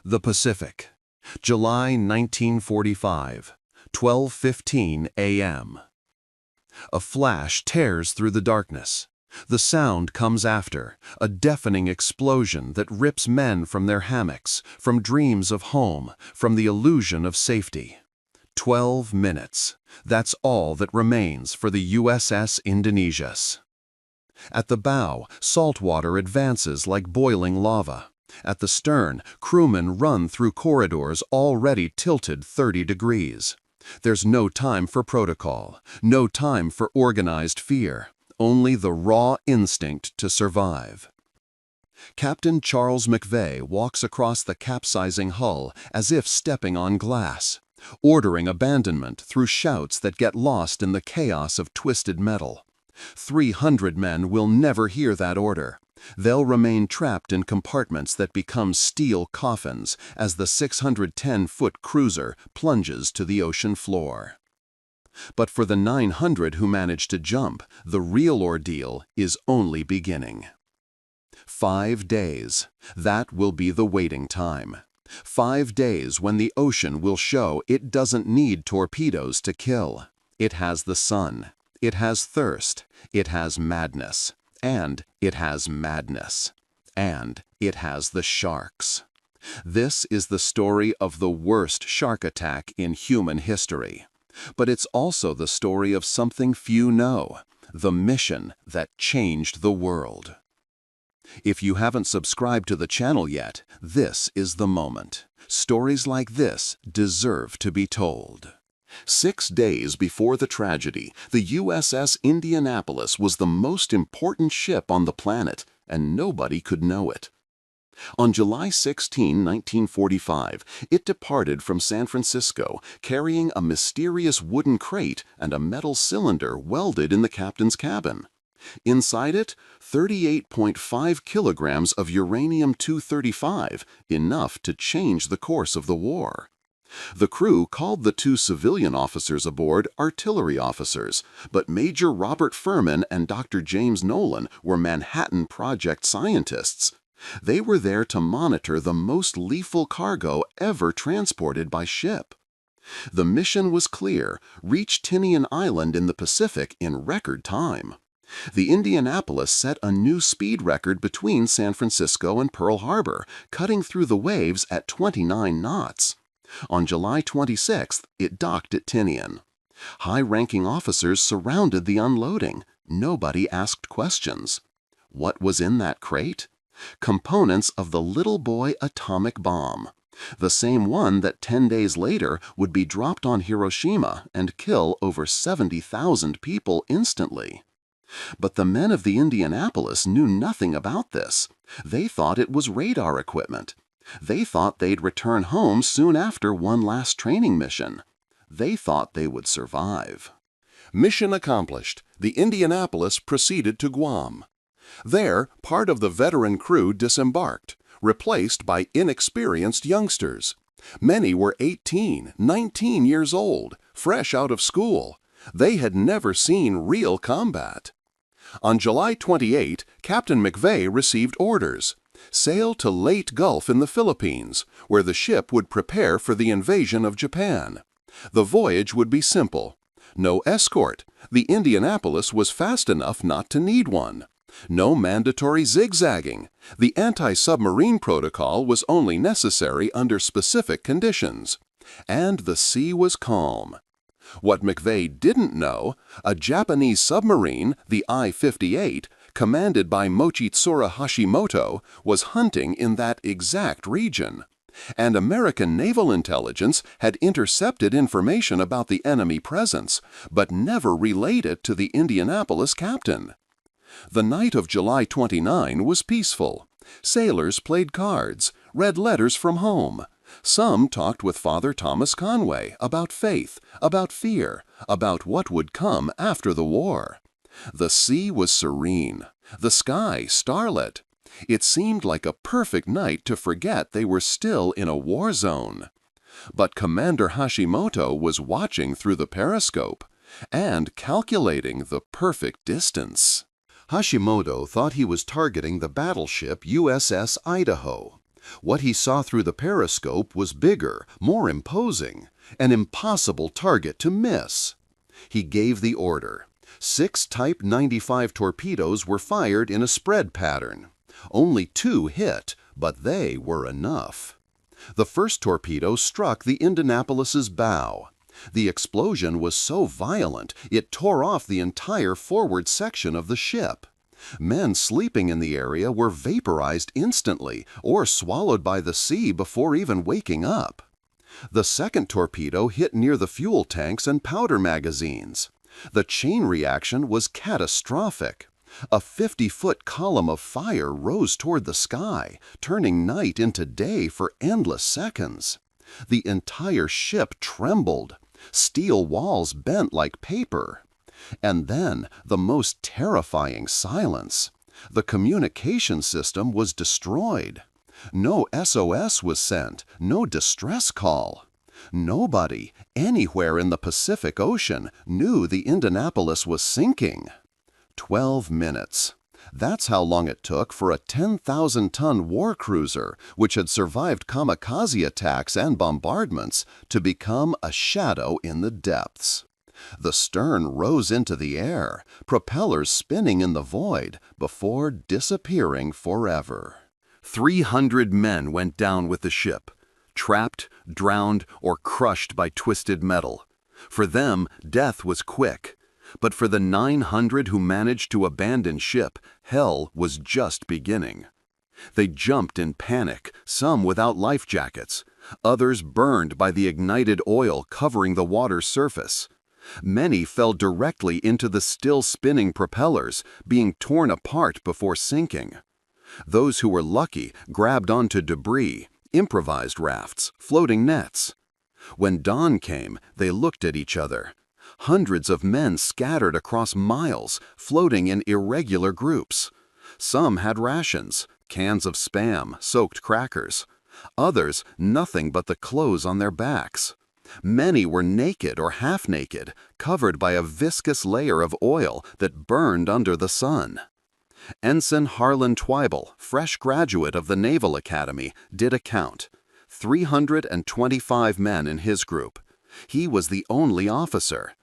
The Pacific, July 1945, 12:15 a.m. A flash tears through the darkness. The sound comes after, a deafening explosion that rips men from their hammocks, from dreams of home, from the illusion of safety. 12 minutes. That's all that remains for the USS Indonesias. At the bow, salt water advances like boiling lava. At the stern, crewmen run through corridors already tilted 30 degrees. There's no time for protocol, no time for organized fear, only the raw instinct to survive. Captain Charles McVeigh walks across the capsizing hull as if stepping on glass, ordering abandonment through shouts that get lost in the chaos of twisted metal. 300 men will never hear that order. They'll remain trapped in compartments that become steel coffins as the 610-foot cruiser plunges to the ocean floor. But for the 900 who manage to jump, the real ordeal is only beginning. 5 days. That will be the waiting time. 5 days when the ocean will show it doesn't need torpedoes to kill. It has the sun. It has thirst. It has madness. And it has madness. And it has the sharks. This is the story of the worst shark attack in human history. But it's also the story of something few know, the mission that changed the world. If you haven't subscribed to the channel yet, this is the moment. Stories like this deserve to be told. 6 days before the tragedy, the USS Indianapolis was the most important ship on the planet, and nobody could know it. On July 16, 1945, it departed from San Francisco, carrying a mysterious wooden crate and a metal cylinder welded in the captain's cabin. Inside it, 38.5 kilograms of uranium-235, enough to change the course of the war. The crew called the 2 civilian officers aboard artillery officers, but Major Robert Furman and Dr. James Nolan were Manhattan Project scientists. They were there to monitor the most lethal cargo ever transported by ship. The mission was clear: reach Tinian Island in the Pacific in record time. The Indianapolis set a new speed record between San Francisco and Pearl Harbor, cutting through the waves at 29 knots. On July 26th, it docked at Tinian. High-ranking officers surrounded the unloading. Nobody asked questions. What was in that crate? Components of the little boy atomic bomb. The same one that 10 days later would be dropped on Hiroshima and kill over 70,000 people instantly. But the men of the Indianapolis knew nothing about this. They thought it was radar equipment. They thought they'd return home soon after one last training mission. They thought they would survive. Mission accomplished. The Indianapolis proceeded to Guam. There, part of the veteran crew disembarked, replaced by inexperienced youngsters. Many were 18, 19 years old, fresh out of school. They had never seen real combat. On July 28, Captain McVeigh received orders: sail to Leyte Gulf in the Philippines, where the ship would prepare for the invasion of Japan. The voyage would be simple. No escort. The Indianapolis was fast enough not to need one. No mandatory zigzagging. The anti-submarine protocol was only necessary under specific conditions. And the sea was calm. What McVeigh didn't know, a Japanese submarine, the I-58, commanded by Mochitsura Hashimoto, was hunting in that exact region. And American naval intelligence had intercepted information about the enemy presence, but never relayed it to the Indianapolis captain. The night of July 29 was peaceful. Sailors played cards, read letters from home. Some talked with Father Thomas Conway about faith, about fear, about what would come after the war. The sea was serene, the sky starlit. It seemed like a perfect night to forget they were still in a war zone. But Commander Hashimoto was watching through the periscope and calculating the perfect distance. Hashimoto thought he was targeting the battleship USS Idaho. What he saw through the periscope was bigger, more imposing, an impossible target to miss. He gave the order. 6 Type 95 torpedoes were fired in a spread pattern. Only 2 hit, but they were enough. The first torpedo struck the Indianapolis's bow. The explosion was so violent it tore off the entire forward section of the ship. Men sleeping in the area were vaporized instantly or swallowed by the sea before even waking up. The second torpedo hit near the fuel tanks and powder magazines. The chain reaction was catastrophic. A 50-foot column of fire rose toward the sky, turning night into day for endless seconds. The entire ship trembled. Steel walls bent like paper. And then the most terrifying silence. The communication system was destroyed. No SOS was sent, no distress call. Nobody, anywhere in the Pacific Ocean, knew the Indianapolis was sinking. 12 minutes. That's how long it took for a 10,000-ton war cruiser, which had survived kamikaze attacks and bombardments, to become a shadow in the depths. The stern rose into the air, propellers spinning in the void, before disappearing forever. 300 men went down with the ship, trapped, drowned, or crushed by twisted metal. For them, death was quick. But for the 900 who managed to abandon ship, hell was just beginning. They jumped in panic, some without life jackets, others burned by the ignited oil covering the water's surface. Many fell directly into the still spinning propellers, being torn apart before sinking. Those who were lucky grabbed onto debris, improvised rafts, floating nets. When dawn came, they looked at each other. Hundreds of men scattered across miles, floating in irregular groups. Some had rations, cans of Spam, soaked crackers. Others, nothing but the clothes on their backs. Many were naked or half-naked, covered by a viscous layer of oil that burned under the sun. Ensign Harlan Twible, fresh graduate of the Naval Academy, did a count. 325 men in his group. He was the only officer.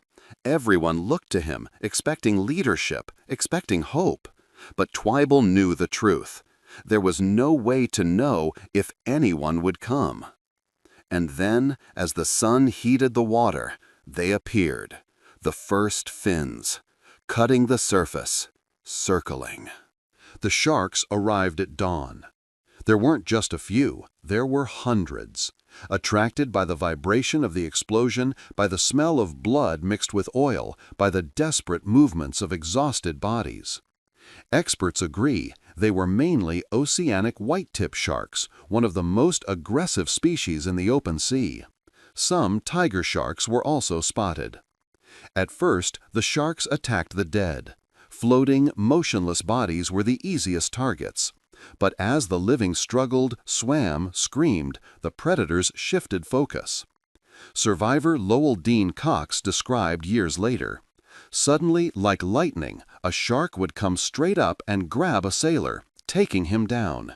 Everyone looked to him, expecting leadership, expecting hope. But Twible knew the truth. There was no way to know if anyone would come. And then, as the sun heated the water, they appeared, the first fins, cutting the surface, circling. The sharks arrived at dawn. There weren't just a few, there were hundreds. Attracted by the vibration of the explosion, by the smell of blood mixed with oil, by the desperate movements of exhausted bodies. Experts agree they were mainly oceanic white-tip sharks, one of the most aggressive species in the open sea. Some tiger sharks were also spotted. At first, the sharks attacked the dead. Floating, motionless bodies were the easiest targets. But as the living struggled, swam, screamed, the predators shifted focus. Survivor Lowell Dean Cox described years later, "Suddenly, like lightning, a shark would come straight up and grab a sailor, taking him down.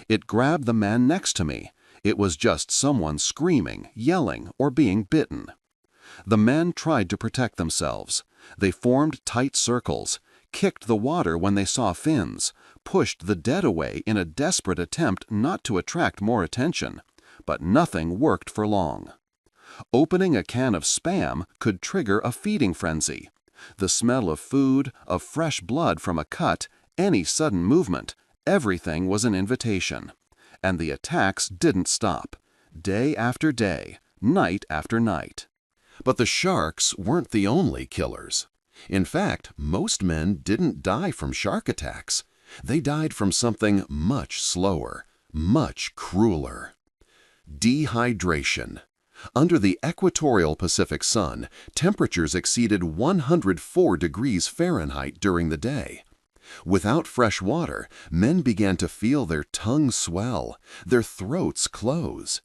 It grabbed the man next to me. It was just someone screaming, yelling, or being bitten." The men tried to protect themselves. They formed tight circles, kicked the water when they saw fins, pushed the dead away in a desperate attempt not to attract more attention. But nothing worked for long. Opening a can of Spam could trigger a feeding frenzy. The smell of food, of fresh blood from a cut, any sudden movement, everything was an invitation. And the attacks didn't stop. Day after day, night after night. But the sharks weren't the only killers. In fact, most men didn't die from shark attacks. They died from something much slower, much crueler. Dehydration. Under the equatorial Pacific sun, temperatures exceeded 104 degrees Fahrenheit during the day. Without fresh water, men began to feel their tongues swell, their throats close.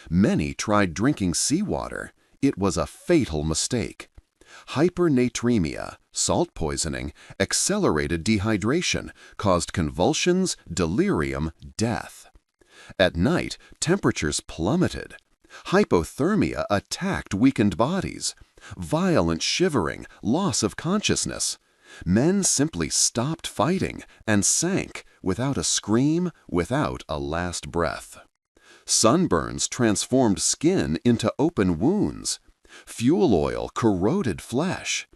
Many tried drinking seawater. It was a fatal mistake. Hypernatremia, salt poisoning, accelerated dehydration, caused convulsions, delirium, death. At night, temperatures plummeted. Hypothermia attacked weakened bodies. Violent shivering, loss of consciousness. Men simply stopped fighting and sank without a scream, without a last breath. Sunburns transformed skin into open wounds. Fuel oil corroded flesh.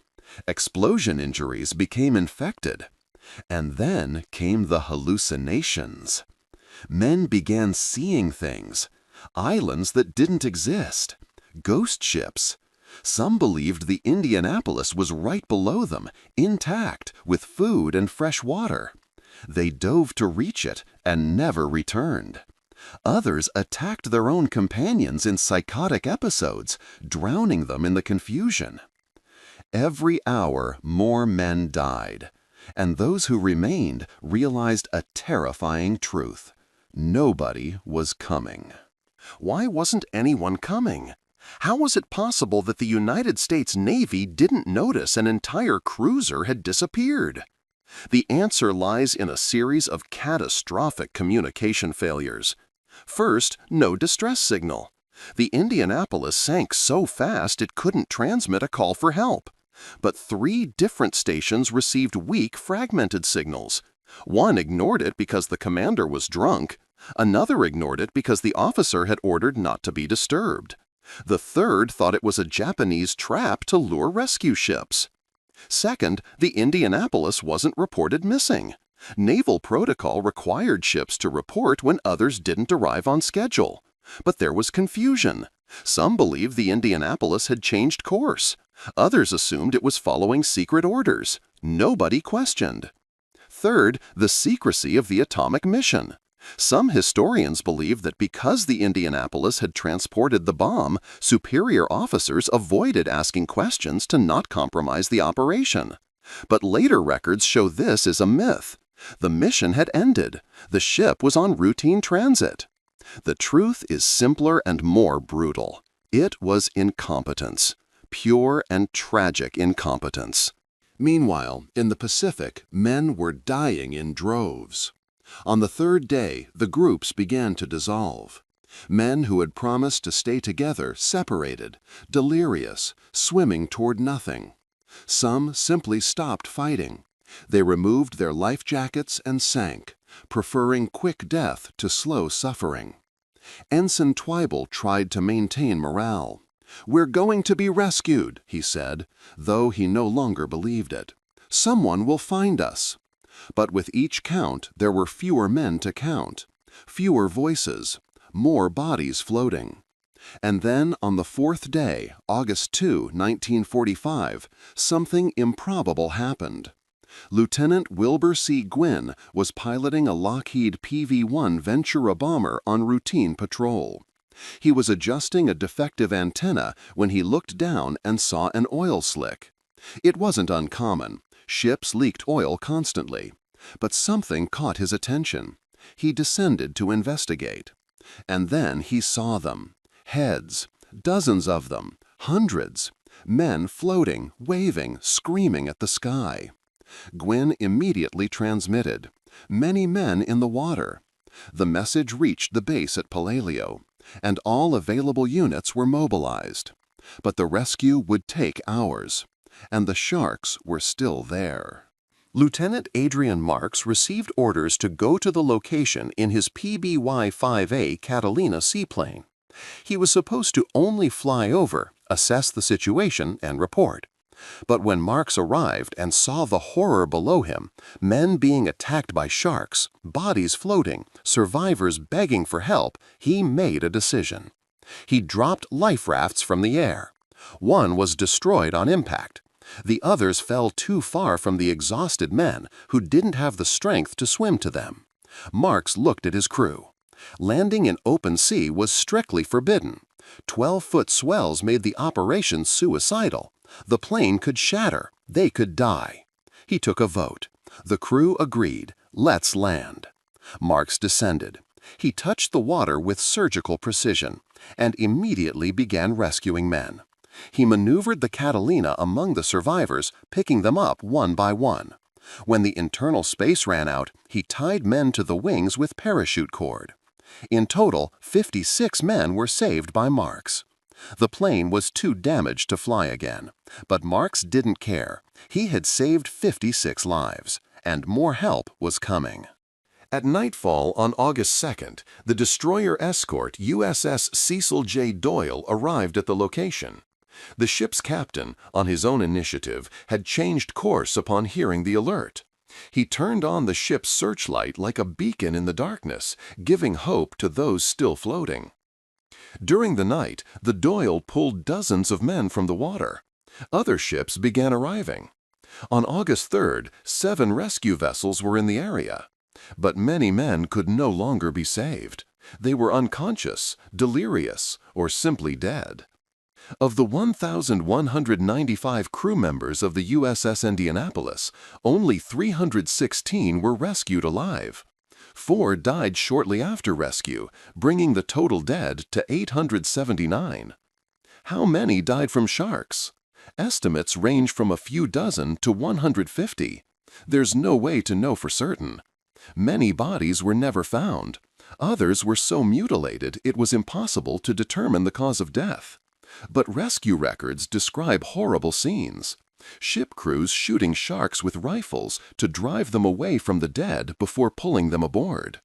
Explosion injuries became infected. And then came the hallucinations. Men began seeing things. Islands that didn't exist. Ghost ships. Some believed the Indianapolis was right below them, intact, with food and fresh water. They dove to reach it and never returned. Others attacked their own companions in psychotic episodes, drowning them in the confusion. Every hour, more men died, and those who remained realized a terrifying truth. Nobody was coming. Why wasn't anyone coming? How was it possible that the United States Navy didn't notice an entire cruiser had disappeared? The answer lies in a series of catastrophic communication failures. First, no distress signal. The Indianapolis sank so fast it couldn't transmit a call for help. But 3 different stations received weak, fragmented signals. One ignored it because the commander was drunk. Another ignored it because the officer had ordered not to be disturbed. The third thought it was a Japanese trap to lure rescue ships. Second, the Indianapolis wasn't reported missing. Naval protocol required ships to report when others didn't arrive on schedule. But there was confusion. Some believed the Indianapolis had changed course. Others assumed it was following secret orders. Nobody questioned. Third, the secrecy of the atomic mission. Some historians believe that because the Indianapolis had transported the bomb, superior officers avoided asking questions to not compromise the operation. But later records show this is a myth. The mission had ended. The ship was on routine transit. The truth is simpler and more brutal. It was incompetence. Pure and tragic incompetence. Meanwhile, in the Pacific, men were dying in droves. On the 3rd day, the groups began to dissolve. Men who had promised to stay together separated, delirious, swimming toward nothing. Some simply stopped fighting. They removed their life jackets and sank, preferring quick death to slow suffering. Ensign Twible tried to maintain morale. "We're going to be rescued," he said, though he no longer believed it. "Someone will find us." But with each count, there were fewer men to count, fewer voices, more bodies floating. And then on the 4th day, August 2, 1945, something improbable happened. Lieutenant Wilbur C. Gwynn was piloting a Lockheed PV-1 Ventura bomber on routine patrol. He was adjusting a defective antenna when he looked down and saw an oil slick. It wasn't uncommon. Ships leaked oil constantly. But something caught his attention. He descended to investigate. And then he saw them. Heads. Dozens of them. Hundreds. Men floating, waving, screaming at the sky. Gwynn immediately transmitted. Many men in the water. The message reached the base at Palaleo, and all available units were mobilized. But the rescue would take hours. And the sharks were still there. Lieutenant Adrian Marks received orders to go to the location in his PBY-5A Catalina seaplane. He was supposed to only fly over, assess the situation, and report. But when Marks arrived and saw the horror below him, men being attacked by sharks, bodies floating, survivors begging for help, he made a decision. He dropped life rafts from the air. One was destroyed on impact. The others fell too far from the exhausted men who didn't have the strength to swim to them. Marks looked at his crew. Landing in open sea was strictly forbidden. 12-foot swells made the operation suicidal. The plane could shatter. They could die. He took a vote. The crew agreed. Let's land. Marks descended. He touched the water with surgical precision and immediately began rescuing men. He maneuvered the Catalina among the survivors, picking them up one by one. When the internal space ran out, he tied men to the wings with parachute cord. In total, 56 men were saved by Marks. The plane was too damaged to fly again, but Marks didn't care. He had saved 56 lives, and more help was coming. At nightfall on August 2nd, the destroyer escort USS Cecil J. Doyle arrived at the location. The ship's captain, on his own initiative, had changed course upon hearing the alert. He turned on the ship's searchlight like a beacon in the darkness, giving hope to those still floating. During the night, the Doyle pulled dozens of men from the water. Other ships began arriving. On August 3rd, 7 rescue vessels were in the area. But many men could no longer be saved. They were unconscious, delirious, or simply dead. Of the 1,195 crew members of the USS Indianapolis, only 316 were rescued alive. 4 died shortly after rescue, bringing the total dead to 879. How many died from sharks? Estimates range from a few dozen to 150. There's no way to know for certain. Many bodies were never found. Others were so mutilated it was impossible to determine the cause of death. But rescue records describe horrible scenes. Ship crews shooting sharks with rifles to drive them away from the dead before pulling them aboard.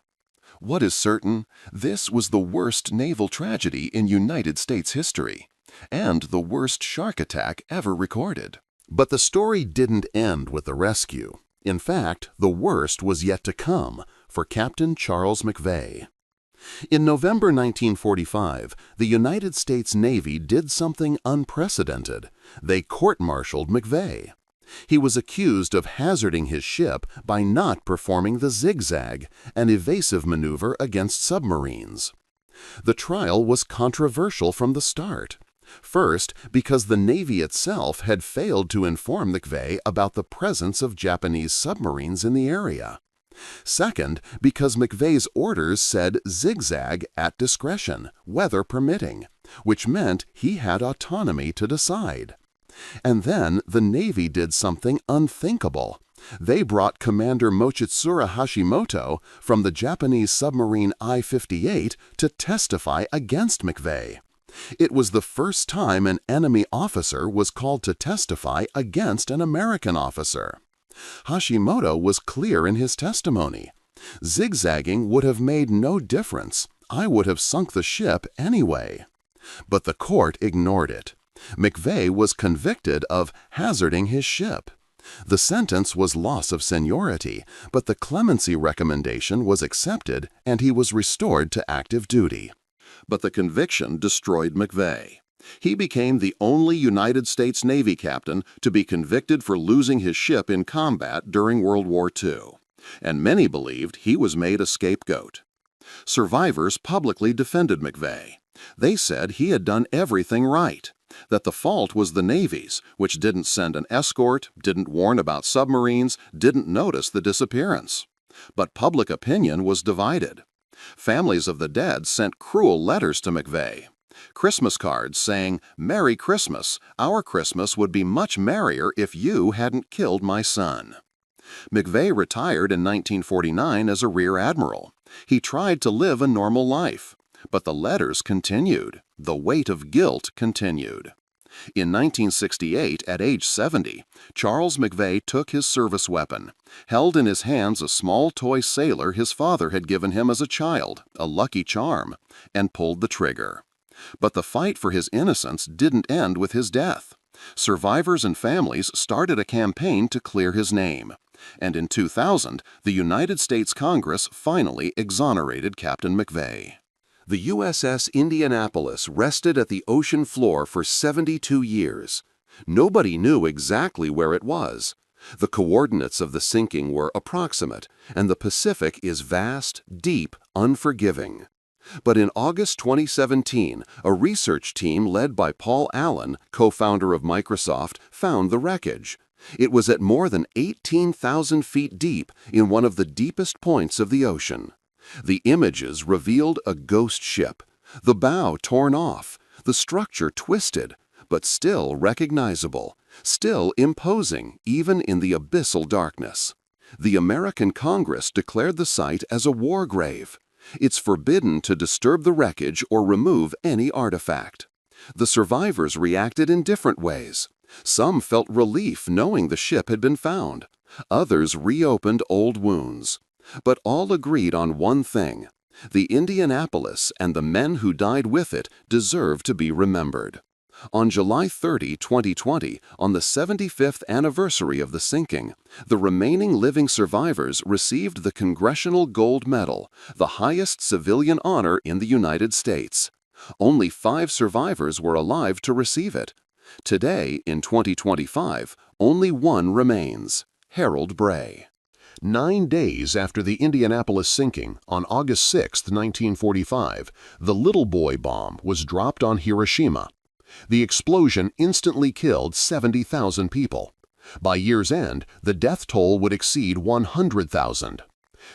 What is certain, this was the worst naval tragedy in United States history, and the worst shark attack ever recorded. But the story didn't end with the rescue. In fact, the worst was yet to come for Captain Charles McVay. In November 1945, the United States Navy did something unprecedented. They court-martialed McVay. He was accused of hazarding his ship by not performing the zigzag, an evasive maneuver against submarines. The trial was controversial from the start. First, because the Navy itself had failed to inform McVay about the presence of Japanese submarines in the area. Second, because McVay's orders said zigzag at discretion, weather permitting, which meant he had autonomy to decide. And then the Navy did something unthinkable. They brought Commander Mochitsura Hashimoto from the Japanese submarine I-58 to testify against McVay. It was the first time an enemy officer was called to testify against an American officer. Hashimoto was clear in his testimony. Zigzagging would have made no difference. I would have sunk the ship anyway. But the court ignored it. McVay was convicted of hazarding his ship. The sentence was loss of seniority, but the clemency recommendation was accepted and he was restored to active duty. But the conviction destroyed McVay. He became the only United States Navy captain to be convicted for losing his ship in combat during World War II, and many believed he was made a scapegoat. Survivors publicly defended McVay. They said he had done everything right, that the fault was the Navy's, which didn't send an escort, didn't warn about submarines, didn't notice the disappearance. But public opinion was divided. Families of the dead sent cruel letters to McVay. Christmas cards saying, "Merry Christmas, our Christmas would be much merrier if you hadn't killed my son." McVay retired in 1949 as a Rear Admiral. He tried to live a normal life, but the letters continued. The weight of guilt continued. In 1968, at age 70, Charles McVay took his service weapon, held in his hands a small toy sailor his father had given him as a child, a Lucky Charm, and pulled the trigger. But the fight for his innocence didn't end with his death. Survivors and families started a campaign to clear his name. And in 2000, the United States Congress finally exonerated Captain McVay. The USS Indianapolis rested at the ocean floor for 72 years. Nobody knew exactly where it was. The coordinates of the sinking were approximate, and the Pacific is vast, deep, unforgiving. But in August 2017, a research team led by Paul Allen, co-founder of Microsoft, found the wreckage. It was at more than 18,000 feet deep in one of the deepest points of the ocean. The images revealed a ghost ship, the bow torn off, the structure twisted, but still recognizable, still imposing even in the abyssal darkness. The American Congress declared the site as a war grave. It's forbidden to disturb the wreckage or remove any artifact. The survivors reacted in different ways. Some felt relief knowing the ship had been found. Others reopened old wounds. But all agreed on one thing: the Indianapolis and the men who died with it deserve to be remembered. On July 30, 2020, on the 75th anniversary of the sinking, the remaining living survivors received the Congressional Gold Medal, the highest civilian honor in the United States. Only 5 survivors were alive to receive it. Today, in 2025, only one remains: Harold Bray. 9 days after the Indianapolis sinking, on August 6, 1945, the Little Boy bomb was dropped on Hiroshima. The explosion instantly killed 70,000 people. By year's end, the death toll would exceed 100,000.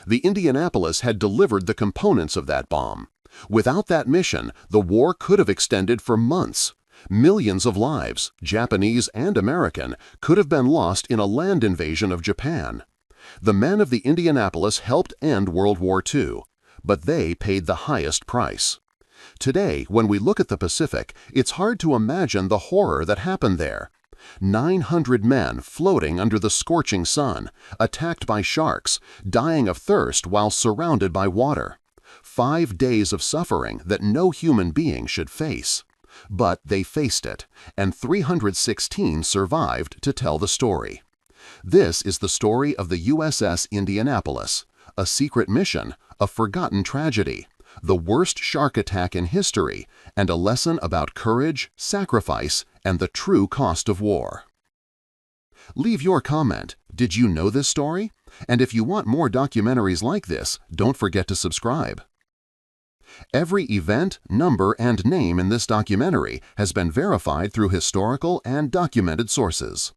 The Indianapolis had delivered the components of that bomb. Without that mission, the war could have extended for months. Millions of lives, Japanese and American, could have been lost in a land invasion of Japan. The men of the Indianapolis helped end World War II, but they paid the highest price. Today, when we look at the Pacific, it's hard to imagine the horror that happened there. 900 men floating under the scorching sun, attacked by sharks, dying of thirst while surrounded by water. 5 days of suffering that no human being should face. But they faced it, and 316 survived to tell the story. This is the story of the USS Indianapolis, a secret mission, a forgotten tragedy, the worst shark attack in history, and a lesson about courage, sacrifice, and the true cost of war. Leave your comment. Did you know this story? And if you want more documentaries like this, don't forget to subscribe. Every event, number, and name in this documentary has been verified through historical and documented sources.